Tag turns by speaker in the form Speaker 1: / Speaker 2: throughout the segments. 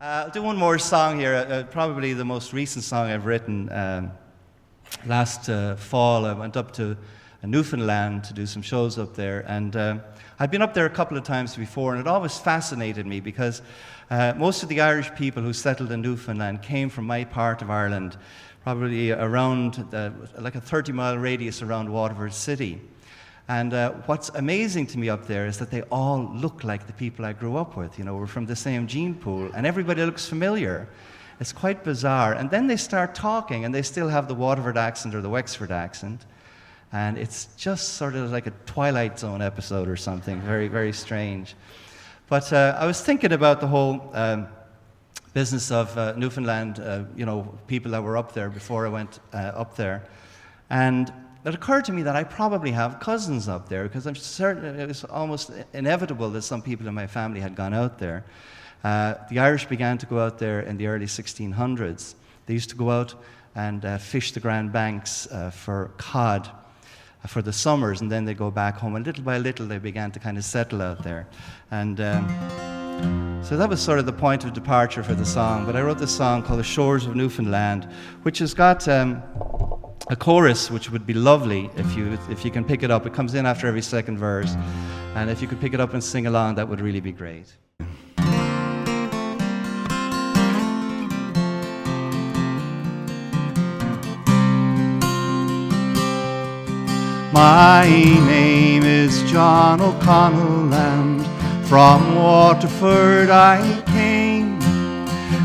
Speaker 1: I'll do one more song here, probably the most recent song I've written. Last fall I went up to Newfoundland to do some shows up there, and I'd been up there a couple of times before, and it always fascinated me because most of the Irish people who settled in Newfoundland came from my part of Ireland, probably around like a 30-mile radius around Waterford City. And what's amazing to me up there is that they all look like the people I grew up with. You know, we're from the same gene pool, and everybody looks familiar. It's quite bizarre. And then they start talking, and they still have the Waterford accent or the Wexford accent. And it's just sort of like a Twilight Zone episode or something, very, very strange. But I was thinking about the whole business of Newfoundland, you know, people that were up there before I went up there. And it occurred to me that I probably have cousins up there, because I'm certain it was almost inevitable that some people in my family had gone out there. The Irish began to go out there in the early 1600s. They used to go out and fish the Grand Banks for cod for the summers, and then they go back home. And little by little, they began to kind of settle out there. And so that was sort of the point of departure for the song. But I wrote this song called The Shores of Newfoundland, which has got a chorus which would be lovely if you can pick it up. It comes in after every second verse, and if you could pick it up and sing along, that would really be great. My name is John O'Connell, and from Waterford I came.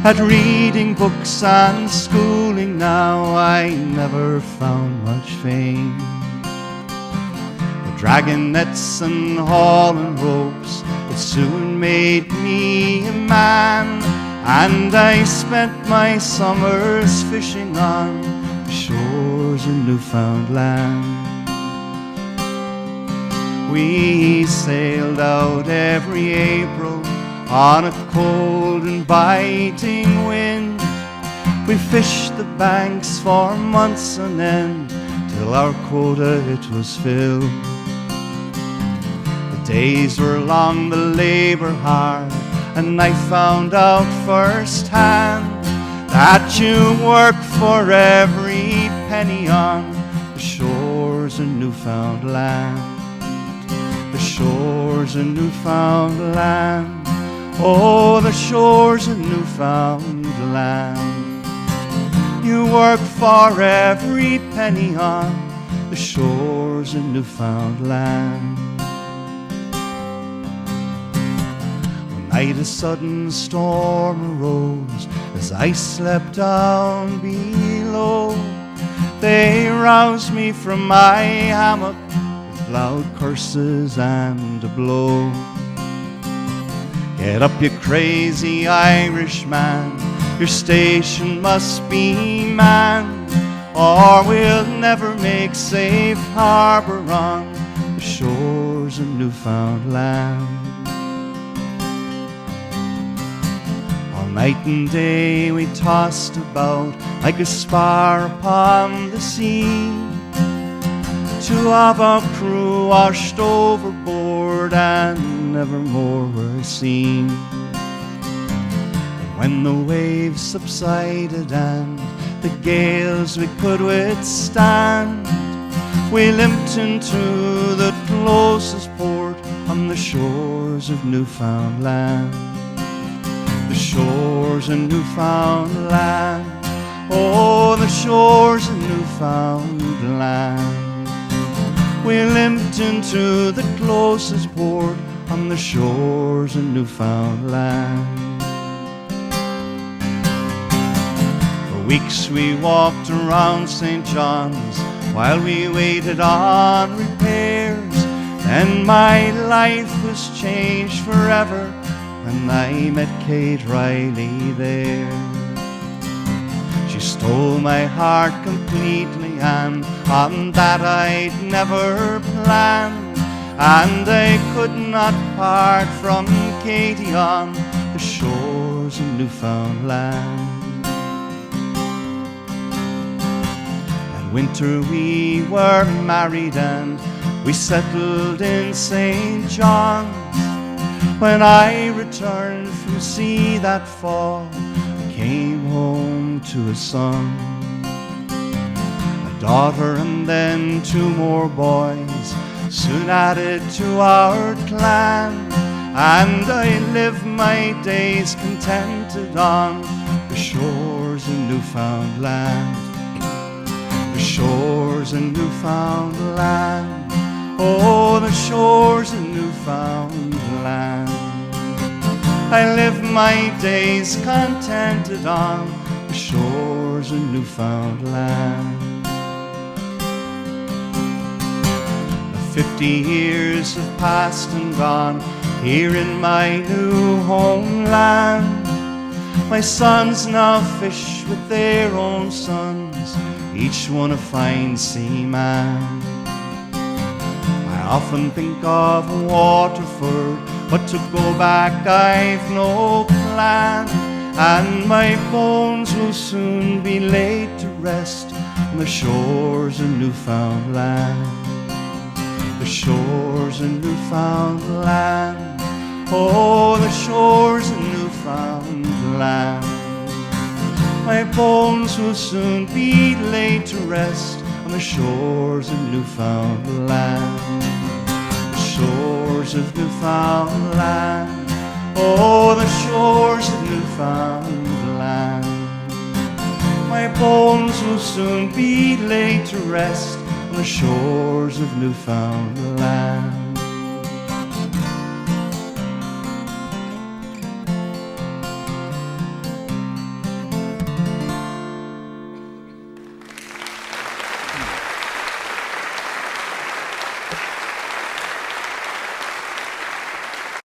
Speaker 1: At reading books and schooling now I never found much fame. But dragging nets and hauling ropes, it soon made me a man, and I spent my summers fishing on the shores of Newfoundland. We sailed out every April on a cold and biting wind. We fished the banks for months on end, till our quota it was filled. The days were long, the labour hard, and I found out firsthand that you work for every penny on the shores of Newfoundland. The shores of Newfoundland, oh, the shores of Newfoundland. You work for every penny on the shores of Newfoundland. One night a sudden storm arose as I slept down below. They roused me from my hammock with loud curses and a blow. Get up, you crazy Irishman, your station must be manned, or we'll never make safe harbour on the shores of Newfoundland. All night and day we tossed about like a spar upon the sea. Two of our crew washed overboard and never more were seen. But when the waves subsided and the gales we could withstand, we limped into the closest port on the shores of Newfoundland. The shores of Newfoundland, oh, the shores of Newfoundland. We limped into the closest port on the shores of Newfoundland. For weeks we walked around St. John's while we waited on repairs. Then my life was changed forever when I met Kate Riley there. She stole my heart completely, and on that I'd never planned, and I could not part from Katie on the shores of Newfoundland. That winter we were married and we settled in St. John's. When I returned from sea that fall came home to his son. A daughter and then 2 more boys soon added to our clan, and I live my days contented on the shores of Newfoundland. The shores of Newfoundland, oh, the shores of Newfoundland. I live my days contented on the shores of Newfoundland. 50 years have passed and gone here in my new homeland. My sons now fish with their own sons, each one a fine seaman. I often think of Waterford, but to go back I've no plan, and my bones will soon be laid to rest on the shores of Newfoundland. The shores of Newfoundland, oh, the shores of Newfoundland. My bones will soon be laid to rest on the shores of Newfoundland. The shores of Newfoundland, oh, the shores of Newfoundland. My bones will soon be laid to rest on the shores of Newfoundland.